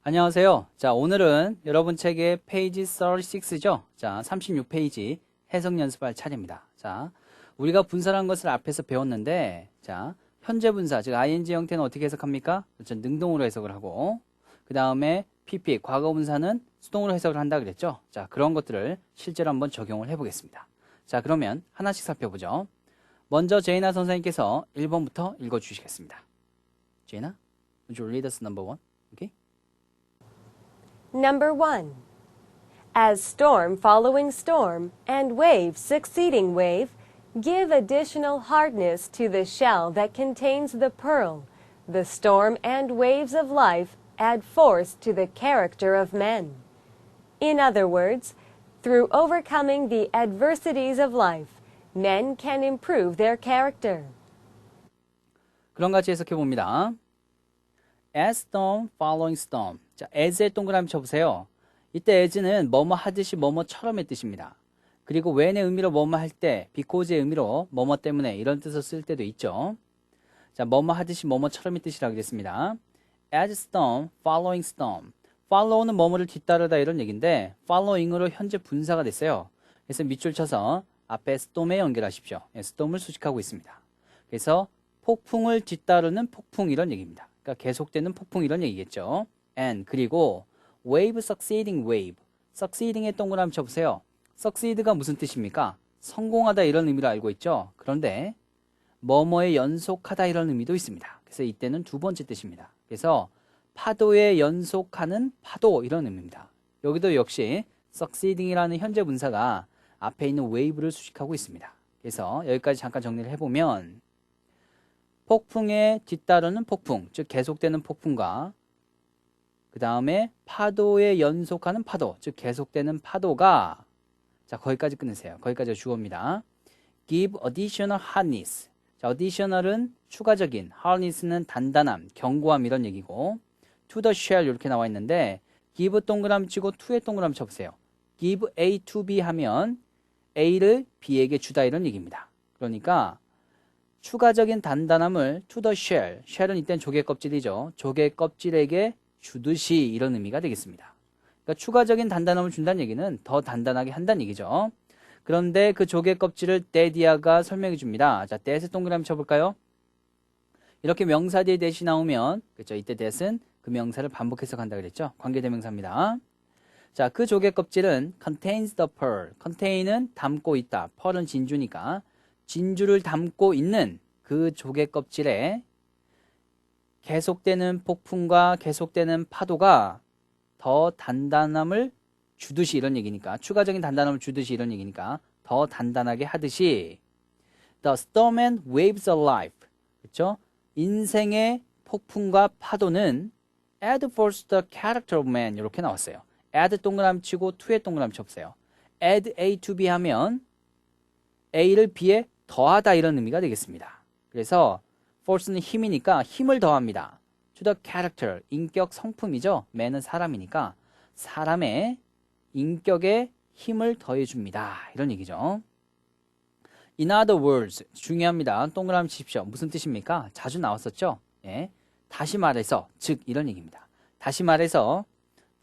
안녕하세요. 자, 오늘은 여러분 책의 페이지 36죠. 자, 36페이지 해석 연습할 차례입니다. 자, 우리가 분사라는 것을 앞에서 배웠는데, 자, 현재 분사, 즉 ing 형태는 어떻게 해석합니까? 그렇죠. 능동으로 해석을 하고, 그 다음에 pp, 과거 분사는 수동으로 해석을 한다 그랬죠. 자, 그런 것들을 실제로 한번 적용을 해보겠습니다. 자, 그러면 하나씩 살펴보죠. 먼저 제이나 선생님께서 1번부터 읽어주시겠습니다. 제이나, would you read us number 1? Okay? Number 1. As storm following storm and wave succeeding wave give additional hardness to the shell that contains the pearl, the storm and waves of life add force to the character of men. In other words, through overcoming the adversities of life, men can improve their character. 그런 같이 해석해 봅니다. As storm following storm. 자, as에 동그라미 쳐보세요. 이때 as는 뭐뭐 하듯이 뭐뭐처럼의 뜻입니다. 그리고 when의 의미로 뭐뭐 할 때, because의 의미로 뭐뭐 때문에 이런 뜻을 쓸 때도 있죠. 자, 뭐뭐 하듯이 뭐뭐처럼의 뜻이라고 그랬습니다. As storm following storm. follow는 뭐뭐를 뒤따르다 이런 얘기인데 following으로 현재 분사가 됐어요. 그래서 밑줄 쳐서 앞에 storm에 연결하십시오. storm을 수식하고 있습니다. 그래서 폭풍을 뒤따르는 폭풍 이런 얘기입니다. 그러니까 계속되는 폭풍 이런 얘기겠죠. And 그리고 wave succeeding wave. succeeding에 동그라미 쳐보세요. succeed가 무슨 뜻입니까? 성공하다 이런 의미로 알고 있죠. 그런데 뭐뭐에 연속하다 이런 의미도 있습니다. 그래서 이때는 두 번째 뜻입니다. 그래서 파도에 연속하는 파도 이런 의미입니다. 여기도 역시 succeeding이라는 현재 분사가 앞에 있는 wave를 수식하고 있습니다. 그래서 여기까지 잠깐 정리를 해보면 폭풍에 뒤따르는 폭풍, 즉 계속되는 폭풍과 그 다음에 파도에 연속하는 파도, 즉 계속되는 파도가 자 거기까지 끝내세요. 거기까지가 주어입니다. Give additional hardness. 자, additional은 추가적인, hardness는 단단함, 견고함 이런 얘기고 to the shell 이렇게 나와 있는데 give 동그라미 치고 to에 동그라미 쳐보세요. give A to B 하면 A를 B에게 주다 이런 얘기입니다. 그러니까 추가적인 단단함을 to the shell, shell은 이땐 조개 껍질이죠. 조개 껍질에게 주듯이 이런 의미가 되겠습니다. 그러니까 추가적인 단단함을 준다는 얘기는 더 단단하게 한다는 얘기죠. 그런데 그 조개 껍질을 때디아가 설명해 줍니다. 자, that에 동그라미 쳐볼까요? 이렇게 명사 뒤에 that이 나오면 그렇죠. 이때 that은 그 명사를 반복 해석한다 그랬죠. 관계대명사입니다. 자, 그 조개 껍질은 contains the pearl. contain은 담고 있다. pearl은 진주니까 진주를 담고 있는 그 조개 껍질에 계속되는 폭풍과 계속되는 파도가 더 단단함을 주듯이 이런 얘기니까 추가적인 단단함을 주듯이 이런 얘기니까 더 단단하게 하듯이 The storm and waves of life 그렇죠? 인생의 폭풍과 파도는 add force to the character of man 이렇게 나왔어요. add 동그라미 치고 to에 동그라미 쳐보세요. add A to B 하면 A를 B에 더하다 이런 의미가 되겠습니다. 그래서 force는 힘이니까 힘을 더합니다. to the character, 인격 성품이죠. man은 사람이니까 사람의 인격에 힘을 더해줍니다. 이런 얘기죠. In other words, 중요합니다. 동그라미 치십시오. 무슨 뜻입니까? 자주 나왔었죠. 예. 다시 말해서, 즉 이런 얘기입니다. 다시 말해서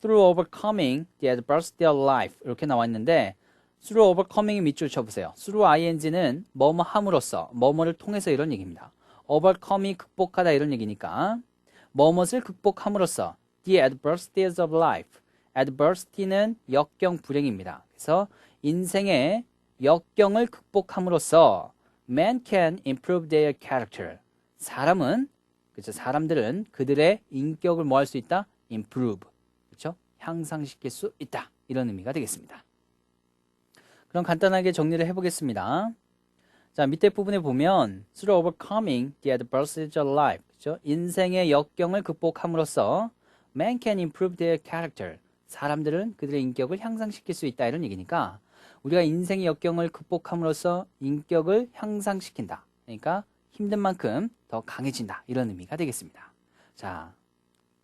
through overcoming the adversity of life 이렇게 나와 있는데 through overcoming의 밑줄 쳐보세요. through ing는 뭐뭐 함으로써, 뭐뭐를 통해서 이런 얘기입니다. overcome이 극복하다 이런 얘기니까 뭐뭇을 극복함으로써 the adversities of life. adversity는 역경, 불행입니다. 그래서 인생의 역경을 극복함으로써 man can improve their character. 그렇죠? 사람들은 그들의 인격을 뭐 할 수 있다? improve. 그렇죠? 향상시킬 수 있다. 이런 의미가 되겠습니다. 그럼 간단하게 정리를 해보겠습니다. 자, 밑에 부분에 보면 through overcoming the adversities of life. 그렇죠? 인생의 역경을 극복함으로써 man can improve their character. 사람들은 그들의 인격을 향상시킬 수 있다. 이런 얘기니까 우리가 인생의 역경을 극복함으로써 인격을 향상시킨다. 그러니까 힘든 만큼 더 강해진다. 이런 의미가 되겠습니다. 자,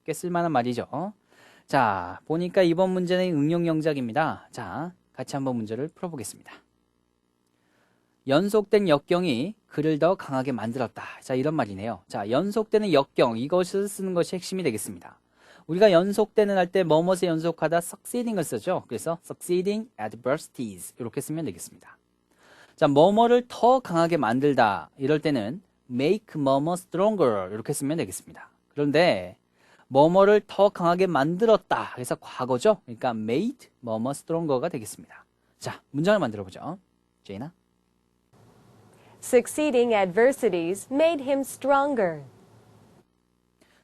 꽤 쓸만한 말이죠. 자, 보니까 이번 문제는 응용 영작입니다. 자, 같이 한번 문제를 풀어보겠습니다. 연속된 역경이 그를 더 강하게 만들었다. 자, 이런 말이네요. 자, 연속되는 역경, 이것을 쓰는 것이 핵심이 되겠습니다. 우리가 연속되는 할 때 뭐뭇에 연속하다 succeeding을 쓰죠. 그래서 succeeding adversities 이렇게 쓰면 되겠습니다. 자, 뭐뭐를 더 강하게 만들다 이럴 때는 make 뭐뭐 stronger 이렇게 쓰면 되겠습니다. 그런데 뭐뭐를 더 강하게 만들었다 그래서 과거죠. 그러니까 made 뭐뭐 stronger가 되겠습니다. 자, 문장을 만들어 보죠. 제이나. Succeeding adversities made him stronger.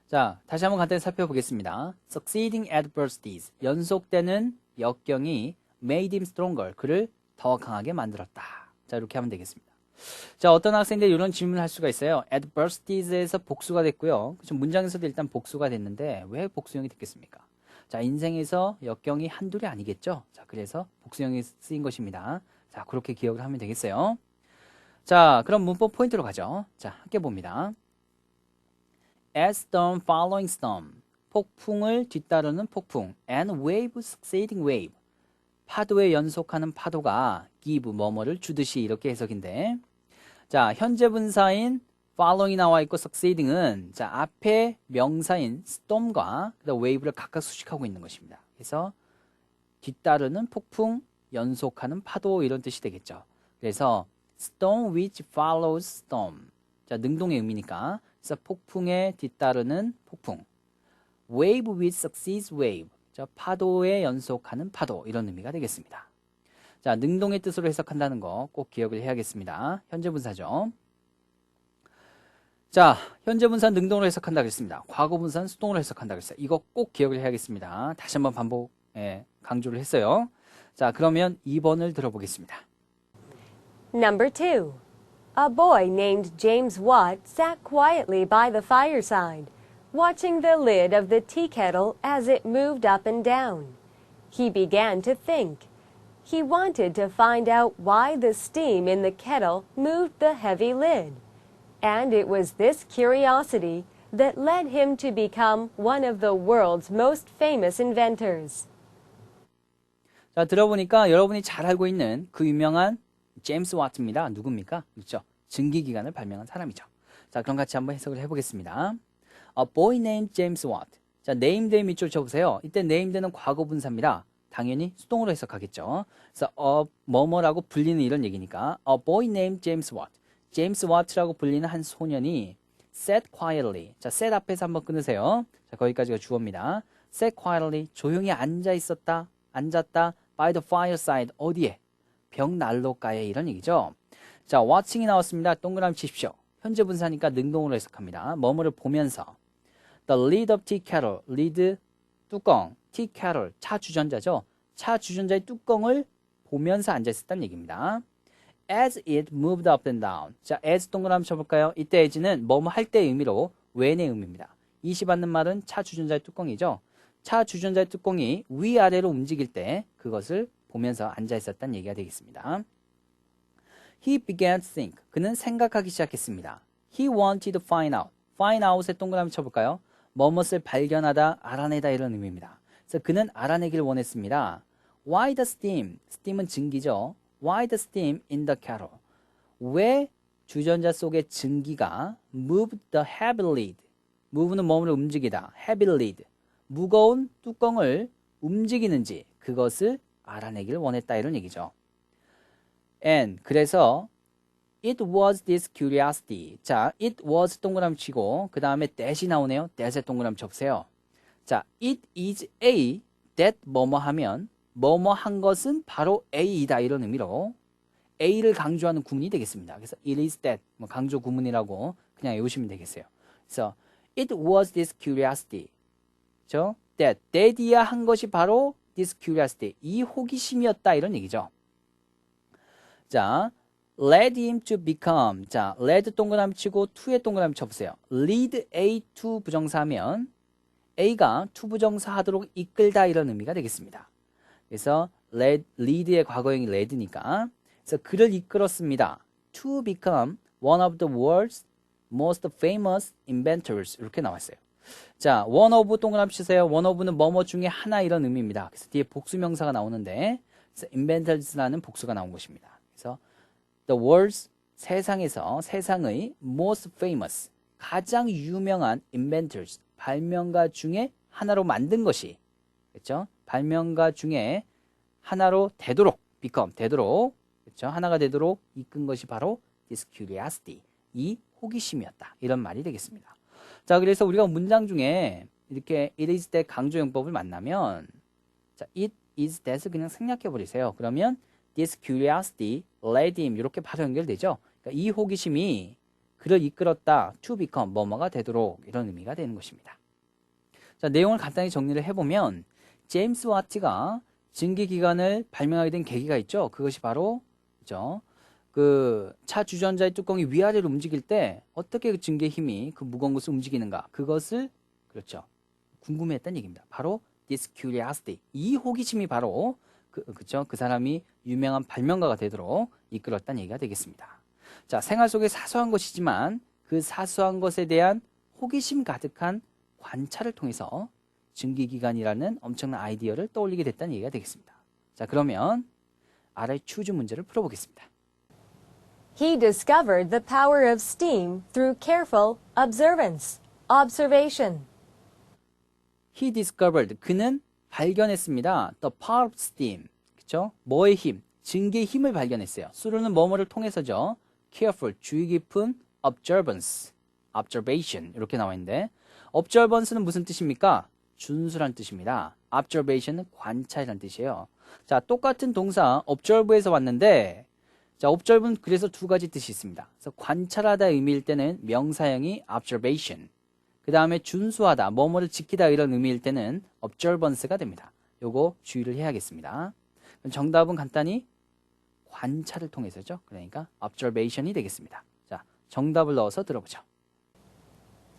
자, 다시 한번 간단히 살펴보겠습니다. Succeeding adversities, 연속되는 역경이 made him stronger, 그를 더 강하게 만들었다. 자, 이렇게 하면 되겠습니다. 자, 어떤 학생들이 이런 질문을 할 수가 있어요. adversities에서 복수가 됐고요. 그렇죠? 문장에서도 일단 복수가 됐는데 왜 복수형이 됐겠습니까? 자, 인생에서 역경이 한둘이 아니겠죠? 자, 그래서 복수형이 쓰인 것입니다. 자, 그렇게 기억을 하면 되겠어요. 자, 그럼 문법 포인트로 가죠. 자, 함께 봅니다. As storm following storm, 폭풍을 뒤따르는 폭풍, and wave succeeding wave, 파도에 연속하는 파도가 give 뭐뭐를 주듯이 이렇게 해석인데, 자, 현재 분사인 following이 나와 있고 succeeding은 자, 앞에 명사인 storm과 그다음 wave를 각각 수식하고 있는 것입니다. 그래서 뒤따르는 폭풍, 연속하는 파도 이런 뜻이 되겠죠. 그래서 storm which follows storm, 자, 능동의 의미니까 그래서 폭풍에 뒤따르는 폭풍, wave which succeeds wave, 자, 파도에 연속하는 파도 이런 의미가 되겠습니다. 자, 능동의 뜻으로 해석한다는 거 꼭 기억을 해야겠습니다. 현재 분사죠. 자, 현재 분사는 능동으로 해석한다 그랬습니다. 과거 분사는 수동으로 해석한다 그랬어요. 이거 꼭 기억을 해야겠습니다. 다시 한번 강조를 했어요. 자, 그러면 2번을 들어보겠습니다. Number 2. A boy named James Watt sat quietly by the fireside, watching the lid of the tea kettle as it moved up and down. He began to think. He wanted to find out why the steam in the kettle moved the heavy lid. And it was this curiosity that led him to become one of the world's most famous inventors. 자, 들어보니까 여러분이 잘 알고 있는 그 유명한 제임스 와트입니다. 누굽니까? 그렇죠. 증기기관을 발명한 사람이죠. 자, 그럼 같이 한번 해석을 해보겠습니다. A boy named James Watt. 자, name드의 밑줄 쳐보세요. 이때 name드는 과거 분사입니다. 당연히 수동으로 해석하겠죠. 그래서 뭐뭐라고 불리는 이런 얘기니까 A boy named James Watt. 제임스 와트라고 불리는 한 소년이 sat quietly. 자, sat 앞에서 한번 끊으세요. 자, 거기까지가 주어입니다. sat quietly. 조용히 앉아 있었다. 앉았다. by the fireside. 어디에? 벽난로가에 이런 얘기죠. 자, watching이 나왔습니다. 동그라미 치십시오. 현재 분사니까 능동으로 해석합니다. 뭐뭐를 보면서 the lid of tea kettle, lid 뚜껑, tea kettle 차 주전자죠. 차 주전자의 뚜껑을 보면서 앉아 있었다는 얘기입니다. as it moved up and down. 자, as 동그라미 쳐볼까요? 이때 as는 뭐뭐 할 때의 의미로 when의 의미입니다. 이시 받는 말은 차 주전자의 뚜껑이죠. 차 주전자의 뚜껑이 위아래로 움직일 때 그것을 보면서 앉아 있었다는 얘기가 되겠습니다. He began to think. 그는 생각하기 시작했습니다. He wanted to find out. find out에 동그라미 쳐볼까요? 뭐뭇을 발견하다, 알아내다 이런 의미입니다. 그래서 그는 알아내기를 원했습니다. Why the steam? steam은 증기죠. Why the steam in the kettle? 왜 주전자 속의 증기가 moved the heavy lid? move는 뭐뭐를 움직이다. heavy lid. 무거운 뚜껑을 움직이는지 그것을 알아내기를 원했다 이런 얘기죠. And 그래서 it was this curiosity. 자, it was 동그라미 치고 그 다음에 that이 나오네요. that에 동그라미 쳐보세요. 자, it is A that 뭐뭐 하면 뭐뭐 한 것은 바로 A이다 이런 의미로 A를 강조하는 구문이 되겠습니다. 그래서 it is that 뭐 강조 구문이라고 그냥 외우시면 되겠어요. 그래서 it was this curiosity. 그렇죠? that이야 한 것이 바로 this curiosity. 이 호기심이었다 이런 얘기죠. 자, led him to become. 자, led 동그라미 치고 to에 동그라미 쳐보세요. lead A to 부정사하면 A가 to 부정사 하도록 이끌다 이런 의미가 되겠습니다. 그래서 lead의 과거형이 led니까 그래서 그를 이끌었습니다. to become one of the world's most famous inventors 이렇게 나왔어요. 자, one of 동그라미 치세요. one of는 뭐뭐 중에 하나 이런 의미입니다. 그래서 뒤에 복수명사가 나오는데 그래서 inventors라는 복수가 나온 것입니다. 그래서 the world's 세상에서 세상의 most famous 가장 유명한 inventors 발명가 중에 하나로 만든 것이, 그렇죠? 발명가 중에 하나로 되도록, become, 되도록, 그렇죠? 하나가 되도록 이끈 것이 바로 this curiosity, 이 호기심이었다. 이런 말이 되겠습니다. 자, 그래서 우리가 문장 중에 이렇게 it is that 강조용법을 만나면, 자, it is that을 그냥 생략해 버리세요. 그러면 this curiosity led him 이렇게 바로 연결되죠. 그러니까 이 호기심이 그를 이끌었다. to become 뭐뭐가 되도록 이런 의미가 되는 것입니다. 자, 내용을 간단히 정리를 해보면 제임스 와트가 증기기관을 발명하게 된 계기가 있죠. 그것이 바로 그죠? 그 차 주전자의 뚜껑이 위아래로 움직일 때 어떻게 그 증기의 힘이 그 무거운 것을 움직이는가 그것을 그렇죠. 궁금해했다는 얘기입니다. 바로 this curiosity 이 호기심이 바로 그렇죠. 그 사람이 유명한 발명가가 되도록 이끌었다는 얘기가 되겠습니다. 자, 생활 속에 사소한 것이지만 그 사소한 것에 대한 호기심 가득한 관찰을 통해서 증기기관이라는 엄청난 아이디어를 떠올리게 됐다는 얘기가 되겠습니다. 자, 그러면 아래 추주 문제를 풀어보겠습니다. He discovered the power of steam through careful observation. He discovered, 그는 발견했습니다. The power of steam, 그쵸? 뭐의 힘? 증기의 힘을 발견했어요. 수로는 뭐뭐를 통해서죠. Careful, 주의 깊은 observation 이렇게 나와 있는데 observance는 무슨 뜻입니까? 준수란 뜻입니다. observation은 관찰이란 뜻이에요. 자, 똑같은 동사 observe에서 왔는데 자, observe는 그래서 두 가지 뜻이 있습니다. 그래서 관찰하다 의미일 때는 명사형이 observation, 그 다음에 준수하다, 뭐뭐를 지키다 이런 의미일 때는 observance가 됩니다. 요거 주의를 해야겠습니다. 정답은 간단히 관찰을 통해서죠. 그러니까 observation이 되겠습니다. 자, 정답을 넣어서 들어보죠.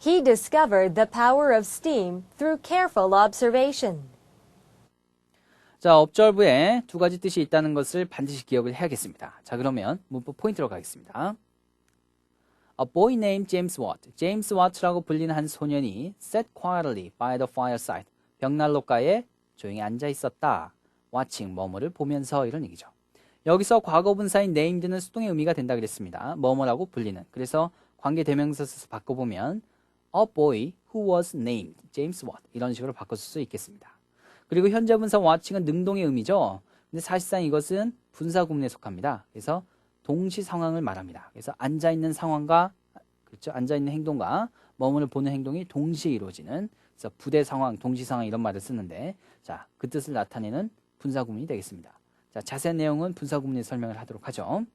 He discovered the power of steam through careful observation. 자, observe에 두 가지 뜻이 있다는 것을 반드시 기억을 해야겠습니다. 자, 그러면 문법 포인트로 가겠습니다. A boy named James Watt. 제임스 와트라고 불리는 한 소년이 sat quietly by the fireside. 벽난로가에 조용히 앉아 있었다. watching 뭐뭐를 보면서 이런 얘기죠. 여기서 과거분사인 named는 수동의 의미가 된다 그랬습니다. 뭐뭐라고 불리는. 그래서 관계대명사 써서 바꿔보면 a boy who was named James Watt 이런 식으로 바꿔 쓸 수 있겠습니다. 그리고 현재분사 watching은 능동의 의미죠. 근데 사실상 이것은 분사구문에 속합니다. 그래서 동시 상황을 말합니다. 그래서 앉아있는 상황과 그렇죠? 앉아있는 행동과 뭐뭐를 보는 행동이 동시에 이루어지는 그래서 부대 상황, 동시 상황 이런 말을 쓰는데 자, 그 뜻을 나타내는 분사구문이 되겠습니다. 자, 자세한 내용은 분사구문에 설명을 하도록 하죠.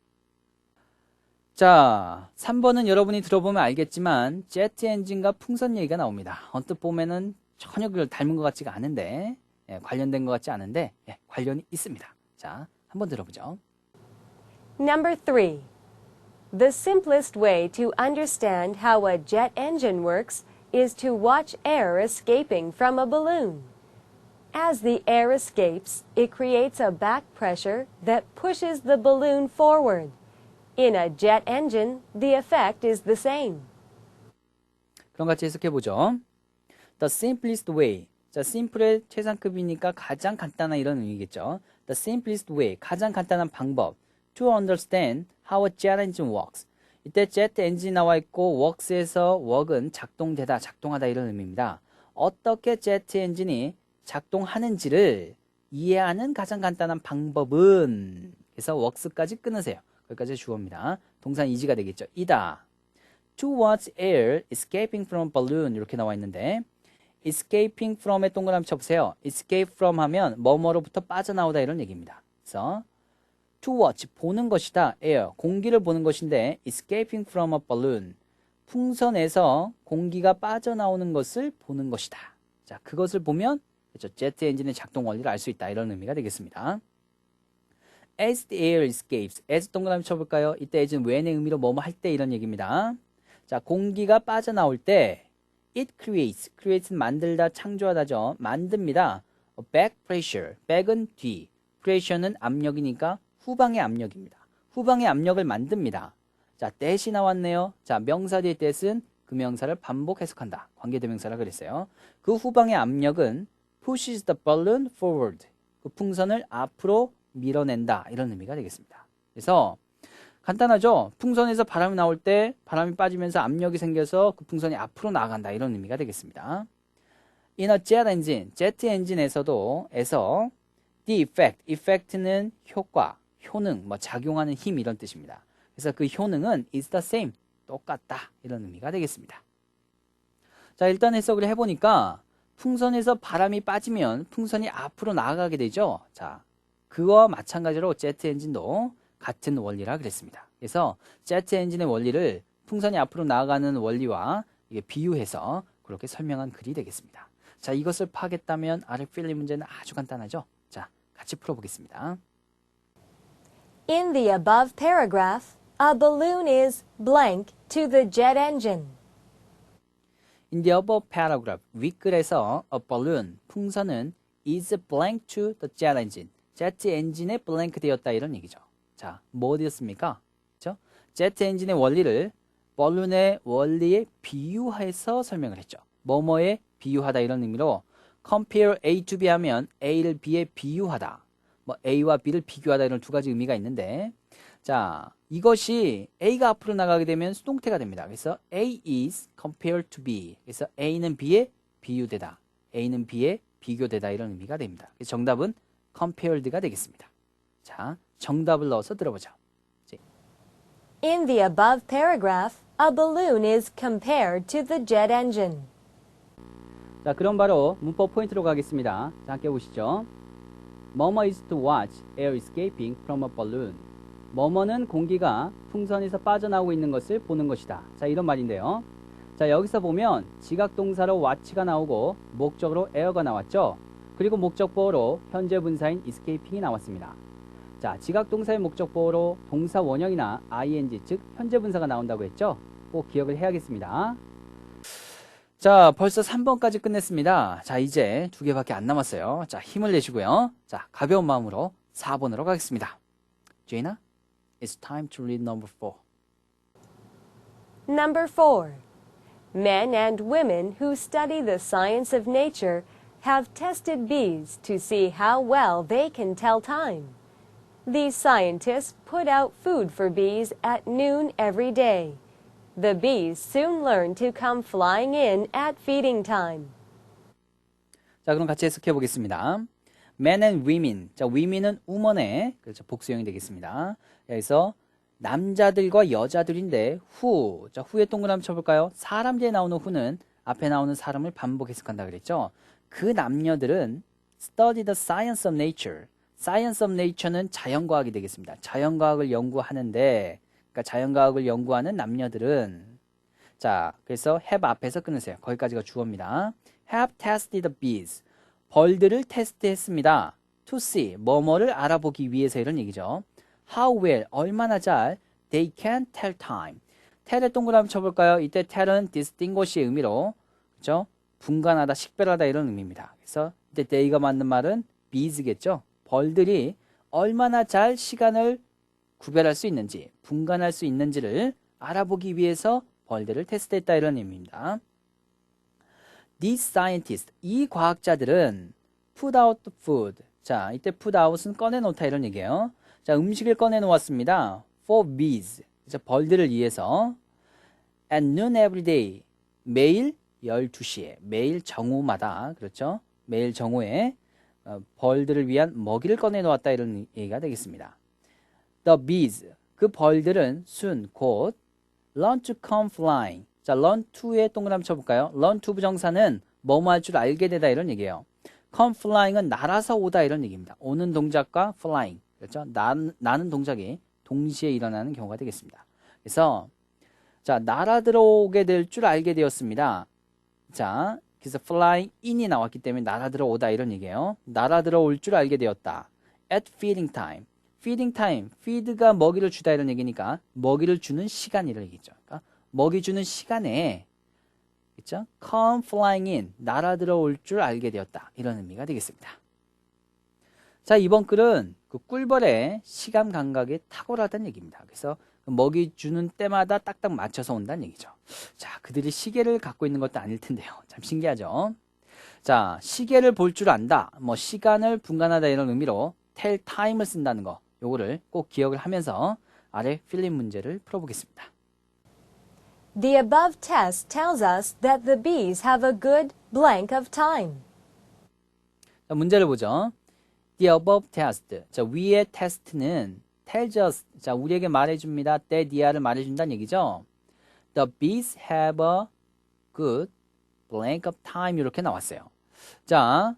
자, 3번은 여러분이 들어보면 알겠지만 제트 엔진과 풍선 얘기가 나옵니다. 언뜻 보면은 전혀 그걸 닮은 것 같지가 않은데 관련된 것 같지 않은데 관련이 있습니다. 자, 한번 들어보죠. Number 3. The simplest way to understand how a jet engine works is to watch air escaping from a balloon. As the air escapes, it creates a back pressure that pushes the balloon forward. In a jet engine, the effect is the same. 그럼 같이 해석해보죠. The simplest way. 자, simple의 최상급이니까 가장 간단한 이런 의미겠죠. The simplest way. 가장 간단한 방법. To understand how a jet engine works. 이때 jet 엔진이 나와 있고 works에서 work은 작동되다, 작동하다 이런 의미입니다. 어떻게 제트 엔진이 작동하는지를 이해하는 가장 간단한 방법은 그래서 works까지 끊으세요. 거기까지 주어입니다. 동사 이지가 되겠죠. 이다. To watch air escaping from a balloon 이렇게 나와 있는데 escaping from에 동그라미 쳐보세요. escape from 하면 뭐뭐로부터 빠져나오다 이런 얘기입니다. 그래서 to watch 보는 것이다. air 공기를 보는 것인데 escaping from a balloon 풍선에서 공기가 빠져나오는 것을 보는 것이다. 자, 그것을 보면 그렇죠. 제트 엔진의 작동 원리를 알 수 있다. 이런 의미가 되겠습니다. As the air escapes. as 동그라미 쳐볼까요? 이때 as는 when의 의미로 뭐뭐 할 때 이런 얘기입니다. 자, 공기가 빠져나올 때 it creates는 만들다, 창조하다죠. 만듭니다. back pressure. back은 뒤, pressure는 압력이니까 후방의 압력입니다. 후방의 압력을 만듭니다. 자, that이 나왔네요. 자, 명사 뒤의 that은 그 명사를 반복 해석한다. 관계대명사라 그랬어요. 그 후방의 압력은 pushes the balloon forward. 그 풍선을 앞으로 밀어낸다. 이런 의미가 되겠습니다. 그래서 간단하죠? 풍선에서 바람이 나올 때 바람이 빠지면서 압력이 생겨서 그 풍선이 앞으로 나아간다. 이런 의미가 되겠습니다. In a jet engine, 제트 엔진에서도 the effect는 효과, 효능, 뭐 작용하는 힘 이런 뜻입니다. 그래서 그 효능은 is the same, 똑같다 이런 의미가 되겠습니다. 자, 일단 해석을 해보니까 풍선에서 바람이 빠지면 풍선이 앞으로 나아가게 되죠. 자, 그와 마찬가지로 제트 엔진도 같은 원리라 그랬습니다. 그래서 제트 엔진의 원리를 풍선이 앞으로 나아가는 원리와 이게 비유해서 그렇게 설명한 글이 되겠습니다. 자, 이것을 파악했다면 아래 필리 문제는 아주 간단하죠. 자, 같이 풀어보겠습니다. In the above paragraph, a balloon is blank to the jet engine. In the above paragraph, 윗글에서 a balloon, 풍선은 is blank to the jet engine. 제트 엔진에 blank 되었다 이런 얘기죠. 자, 뭐 되었습니까? 그렇죠? 제트 엔진의 원리를 balloon의 원리에 비유해서 설명을 했죠. 뭐뭐에 비유하다 이런 의미로 compare A to B 하면 A를 B에 비유하다. 뭐 A와 B를 비교하다 이런 두 가지 의미가 있는데 자, 이것이 A가 앞으로 나가게 되면 수동태가 됩니다. 그래서 A is compared to B. 그래서 A는 B에 비유되다. A는 B에 비교되다 이런 의미가 됩니다. 그래서 정답은 compared가 되겠습니다. 자, 정답을 넣어서 들어보죠. In the above paragraph, a balloon is compared to the jet engine. 자, 그럼 바로 문법 포인트로 가겠습니다. 자, 함께 보시죠. 뭐뭐 is to watch air escaping from a balloon. 뭐뭐는 공기가 풍선에서 빠져나오고 있는 것을 보는 것이다. 자, 이런 말인데요. 자, 여기서 보면 지각동사로 watch가 나오고 목적으로 air가 나왔죠. 그리고 목적보어로 현재 분사인 escaping이 나왔습니다. 자, 지각동사의 목적보어로 동사 원형이나 ing, 즉 현재 분사가 나온다고 했죠. 꼭 기억을 해야겠습니다. 자, 벌써 3번까지 끝냈습니다. 자, 이제 2개밖에 안 남았어요. 자, 힘을 내시고요. 자, 가벼운 마음으로 4번으로 가겠습니다. Jaina, it's time to read number 4. Number 4. Men and women who study the science of nature have tested bees to see how well they can tell time. These scientists put out food for bees at noon every day. The bees soon learn to come flying in at feeding time. 자, 그럼 같이 해석해 보겠습니다. Men and women. 자, women은 woman의 그렇죠, 복수형이 되겠습니다. 여기서 남자들과 여자들인데 who. 자, who의 동그라미 쳐볼까요? 사람 뒤에 나오는 who는 앞에 나오는 사람을 반복 해석한다 그랬죠. 그 남녀들은 study the science of nature. science of nature는 자연과학이 되겠습니다. 자연과학을 연구하는데 그러니까 자연과학을 연구하는 남녀들은 자, 그래서 have 앞에서 끊으세요. 거기까지가 주어입니다. have tested the bees. 벌들을 테스트했습니다. to see, 뭐뭐를 알아보기 위해서 이런 얘기죠. how well, 얼마나 잘 they can tell time. tell의 동그라미 쳐볼까요? 이때 tell은 distinguish의 의미로 그렇죠? 분간하다, 식별하다 이런 의미입니다. 그래서 이때 they가 맞는 말은 bees겠죠. 벌들이 얼마나 잘 시간을 구별할 수 있는지, 분간할 수 있는지를 알아보기 위해서 벌들을 테스트했다 이런 의미입니다. These scientists, 이 과학자들은 put out the food. 자, 이때 put out은 꺼내놓다 이런 얘기예요. 자, 음식을 꺼내놓았습니다. For bees. 그래서 벌들을 위해서 at noon every day. 매일 12시에, 매일 정오마다, 그렇죠? 매일 정오에 벌들을 위한 먹이를 꺼내놓았다 이런 얘기가 되겠습니다. The bees, 그 벌들은 soon, 곧 learn to come flying. 자, learn to의 동그라미 쳐볼까요? learn to 부정사는 뭐뭐 할 줄 알게 되다 이런 얘기예요. come flying은 날아서 오다 이런 얘기입니다. 오는 동작과 flying, 그렇죠? 나는 동작이 동시에 일어나는 경우가 되겠습니다. 그래서 자, 날아 들어오게 될 줄 알게 되었습니다. 자, 그래서 flying in이 나왔기 때문에 날아 들어오다 이런 얘기예요. 날아 들어올 줄 알게 되었다. at feeding time. feeding time, feed가 먹이를 주다 이런 얘기니까 먹이를 주는 시간이라는 얘기죠. 그러니까 먹이 주는 시간에 그렇죠? come flying in, 날아 들어올 줄 알게 되었다. 이런 의미가 되겠습니다. 자, 이번 글은 그 꿀벌의 시간 감각이 탁월하다는 얘기입니다. 그래서 먹이 주는 때마다 딱딱 맞춰서 온다는 얘기죠. 자, 그들이 시계를 갖고 있는 것도 아닐 텐데요. 참 신기하죠. 자, 시계를 볼 줄 안다. 뭐 시간을 분간하다 이런 의미로 tell time을 쓴다는 거. 요거를 꼭 기억을 하면서 아래 필링 문제를 풀어보겠습니다. The above test tells us that the bees have a good blank of time. 자, 문제를 보죠. The above test. 자, 위의 테스트는 tells us. 자, 우리에게 말해줍니다. 때디아를 말해준다는 얘기죠. The bees have a good blank of time. 이렇게 나왔어요. 자,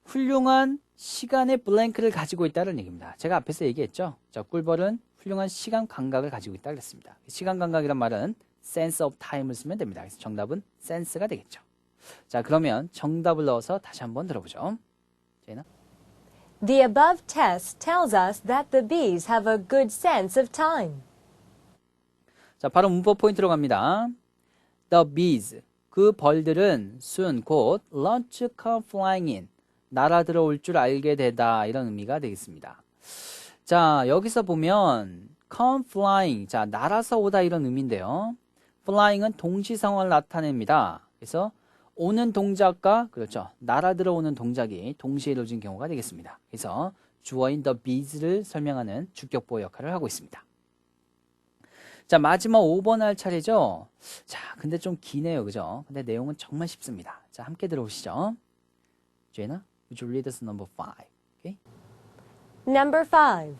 훌륭한 시간의 블랭크를 가지고 있다는 얘기입니다. 제가 앞에서 얘기했죠. 자, 꿀벌은 훌륭한 시간 감각을 가지고 있다고 그랬습니다. 시간 감각이란 말은 sense of time을 쓰면 됩니다. 그래서 정답은 sense가 되겠죠. 자, 그러면 정답을 넣어서 다시 한번 들어보죠. 제이나? The above test tells us that the bees have a good sense of time. 자, 바로 문법 포인트로 갑니다. The bees, 그 벌들은 soon, 곧 learn to come flying in, 날아들어 올 줄 알게 되다, 이런 의미가 되겠습니다. 자, 여기서 보면 come flying, 자, 날아서 오다 이런 의미인데요. flying은 동시 상황을 나타냅니다. 그래서 오는 동작과 그렇죠, 날아들어 오는 동작이 동시에 이루어진 경우가 되겠습니다. 그래서 주어인 the bees를 설명하는 주격보호 역할을 하고 있습니다. 자, 마지막 5번 할 차례죠. 자, 근데 좀 기네요, 그죠? 근데 내용은 정말 쉽습니다. 자, 함께 들어보시죠. 제이나, would you read us number 5? Okay? Number 5.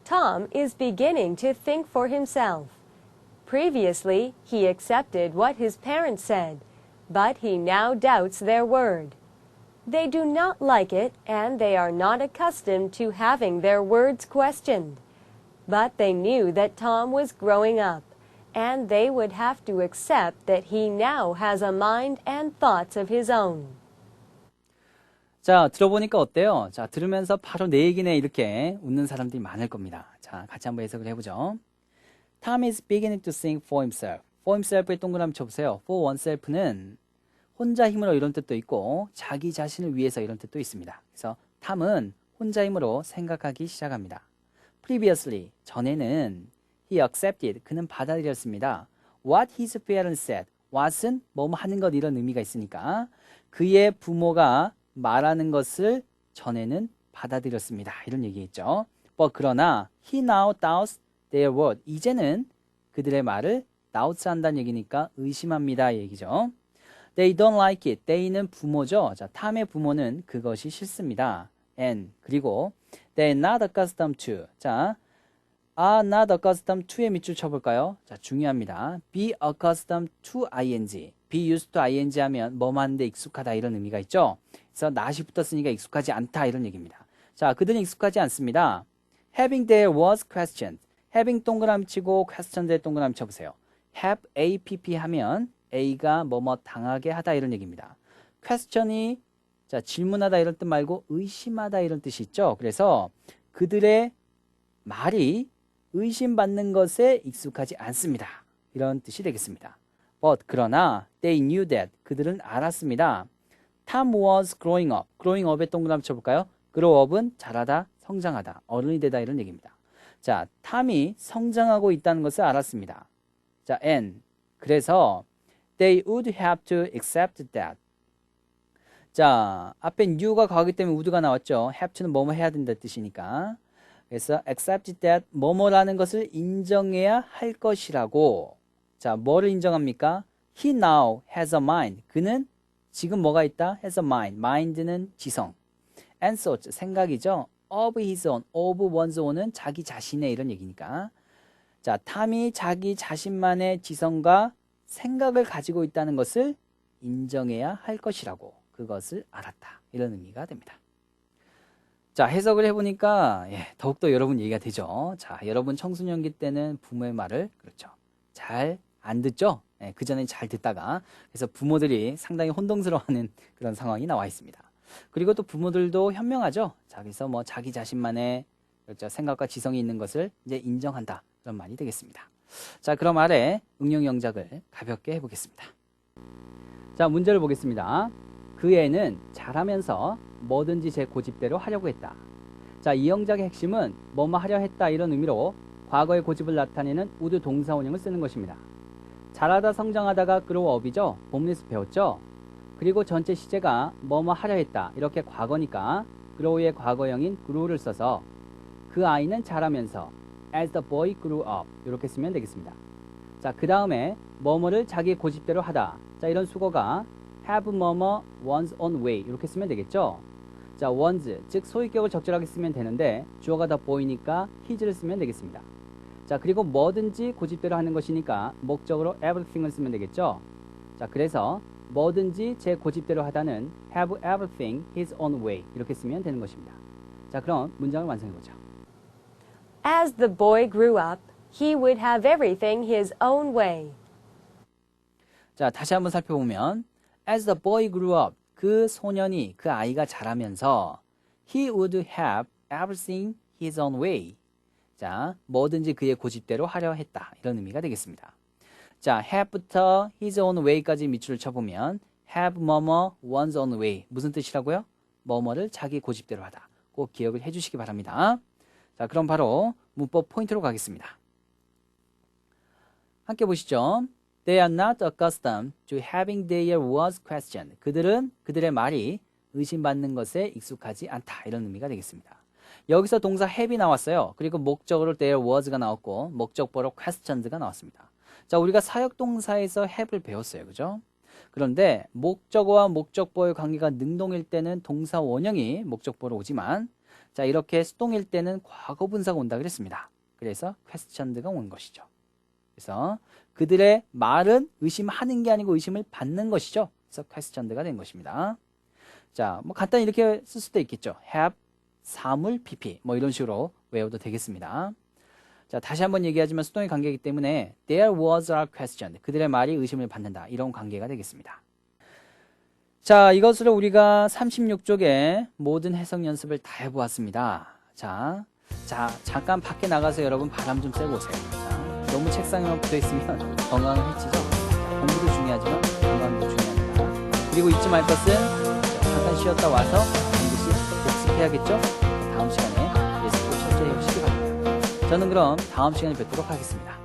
Tom is beginning to think for himself. Previously, he accepted what his parents said, but he now doubts their word. They do not like it, and they are not accustomed to having their words questioned. But they knew that Tom was growing up, and they would have to accept that he now has a mind and thoughts of his own. 자, 들어보니까 어때요? 자, 들으면서 바로 내 얘기네 이렇게 웃는 사람들이 많을 겁니다. 자, 같이 한번 해석을 해보죠. Tom is beginning to think for himself. For himself에 동그라미 쳐보세요. For oneself는 혼자 힘으로 이런 뜻도 있고 자기 자신을 위해서 이런 뜻도 있습니다. 그래서 탐은 혼자 힘으로 생각하기 시작합니다. Previously, 전에는 he accepted, 그는 받아들였습니다. What his parents said, what은 뭐뭐 하는 것 이런 의미가 있으니까 그의 부모가 말하는 것을 전에는 받아들였습니다. 이런 얘기겠죠. But 그러나 he now doubts their word. 이제는 그들의 말을 doubts 한다는 얘기니까 의심합니다. 얘기죠. They don't like it. They는 부모죠. 자, 탐의 부모는 그것이 싫습니다. And 그리고 they're not accustomed to. 자, are not accustomed to의 밑줄 쳐볼까요? 자, 중요합니다. be accustomed to ing. be used to ing 하면 뭐뭐 하는데 익숙하다 이런 의미가 있죠. 그래서 not이 붙었으니까 익숙하지 않다 이런 얘기입니다. 자, 그들은 익숙하지 않습니다. having their words questioned. having 동그라미 치고 questioned에 동그라미 쳐보세요. have app 하면 A가 뭐뭐 당하게 하다 이런 얘기입니다. question이 자, 질문하다 이런 뜻 말고 의심하다 이런 뜻이 있죠. 그래서 그들의 말이 의심받는 것에 익숙하지 않습니다. 이런 뜻이 되겠습니다. But 그러나 they knew that 그들은 알았습니다. Tom was growing up. growing up에 동그라미 쳐볼까요? grow up은 자라다, 성장하다, 어른이 되다 이런 얘기입니다. 자, 탐이 성장하고 있다는 것을 알았습니다. 자, and 그래서 they would have to accept that. 자, 앞에 new가 가기 때문에 would가 나왔죠. have to는 뭐뭐 해야 된다 뜻이니까. 그래서 accept that 뭐뭐라는 것을 인정해야 할 것이라고. 자, 뭐를 인정합니까? He now has a mind. 그는 지금 뭐가 있다? has a mind. mind는 지성. and thoughts, 생각이죠. of his own, of one's own은 자기 자신의 이런 얘기니까. 자, 탐이 자기 자신만의 지성과 생각을 가지고 있다는 것을 인정해야 할 것이라고. 그것을 알았다. 이런 의미가 됩니다. 자, 해석을 해보니까 더욱더 여러분 이해가 되죠. 자, 여러분 청소년기 때는 부모의 말을 그렇죠. 잘 안 듣죠. 그전에 잘 듣다가 그래서 부모들이 상당히 혼동스러워하는 그런 상황이 나와 있습니다. 그리고 또 부모들도 현명하죠. 자, 그래서 뭐 자기 자신만의 그렇죠. 생각과 지성이 있는 것을 이제 인정한다. 그런 말이 되겠습니다. 자, 그럼 아래 응용 영작을 가볍게 해보겠습니다. 자, 문제를 보겠습니다. 그 애는 잘하면서 뭐든지 제 고집대로 하려고 했다. 자, 이 영작의 핵심은 뭐뭐 하려 했다 이런 의미로 과거의 고집을 나타내는 would 동사원형을 쓰는 것입니다. 잘하다 성장하다가 grow up이죠. 본문에서 배웠죠. 그리고 전체 시제가 뭐뭐 하려 했다 이렇게 과거니까 grow의 과거형인 grew를 써서 그 아이는 자라면서 as the boy grew up 이렇게 쓰면 되겠습니다. 자, 그 다음에 뭐뭐를 자기 고집대로 하다. 자, 이런 수거가 have 뭐뭐 one's own way 이렇게 쓰면 되겠죠. 자, one's 즉 소유격을 적절하게 쓰면 되는데 주어가 더 보이니까 his를 쓰면 되겠습니다. 자, 그리고 뭐든지 고집대로 하는 것이니까 목적으로 everything을 쓰면 되겠죠. 자, 그래서 뭐든지 제 고집대로 하다는 have everything his own way 이렇게 쓰면 되는 것입니다. 자, 그럼 문장을 완성해보죠. As the boy grew up, he would have everything his own way. 자, 다시 한번 살펴보면 as the boy grew up 그 소년이 그 아이가 자라면서 he would have everything his own way. 자, 뭐든지 그의 고집대로 하려 했다. 이런 의미가 되겠습니다. 자, have부터 his own way까지 밑줄을 쳐보면 have 뭐뭐 one's own way 무슨 뜻이라고요? 뭐뭐를 자기 고집대로 하다. 꼭 기억을 해주시기 바랍니다. 자, 그럼 바로 문법 포인트로 가겠습니다. 함께 보시죠. They are not accustomed to having their words questioned. 그들은 그들의 말이 의심받는 것에 익숙하지 않다. 이런 의미가 되겠습니다. 여기서 동사 have이 나왔어요. 그리고 목적어로 their words가 나왔고 목적보로 questioned가 나왔습니다. 자, 우리가 사역동사에서 have를 배웠어요. 그죠? 그런데 목적어와 목적보의 관계가 능동일 때는 동사 원형이 목적보로 오지만 자, 이렇게 수동일 때는 과거분사가 온다 그랬습니다. 그래서 questioned가 온 것이죠. 그래서 그들의 말은 의심하는 게 아니고 의심을 받는 것이죠. 그래서 questioned가 된 것입니다. 자, 뭐 간단히 이렇게 쓸 수도 있겠죠. have, 사물, PP 뭐 이런 식으로 외워도 되겠습니다. 자, 다시 한번 얘기하지만 수동의 관계이기 때문에 their words are questioned. 그들의 말이 의심을 받는다. 이런 관계가 되겠습니다. 자, 이것으로 우리가 36쪽의 모든 해석 연습을 다 해보았습니다. 자, 잠깐 밖에 나가서 여러분 바람 좀 쐬고 오세요. 자, 너무 책상에만 붙어 있으면 건강을 해치죠. 자, 공부도 중요하지만 건강도 중요합니다. 그리고 잊지 말 것은 잠깐 쉬었다 와서 반드시 복습해야겠죠? 다음 시간에 예습도 철저히 해보시기 바랍니다. 저는 그럼 다음 시간에 뵙도록 하겠습니다.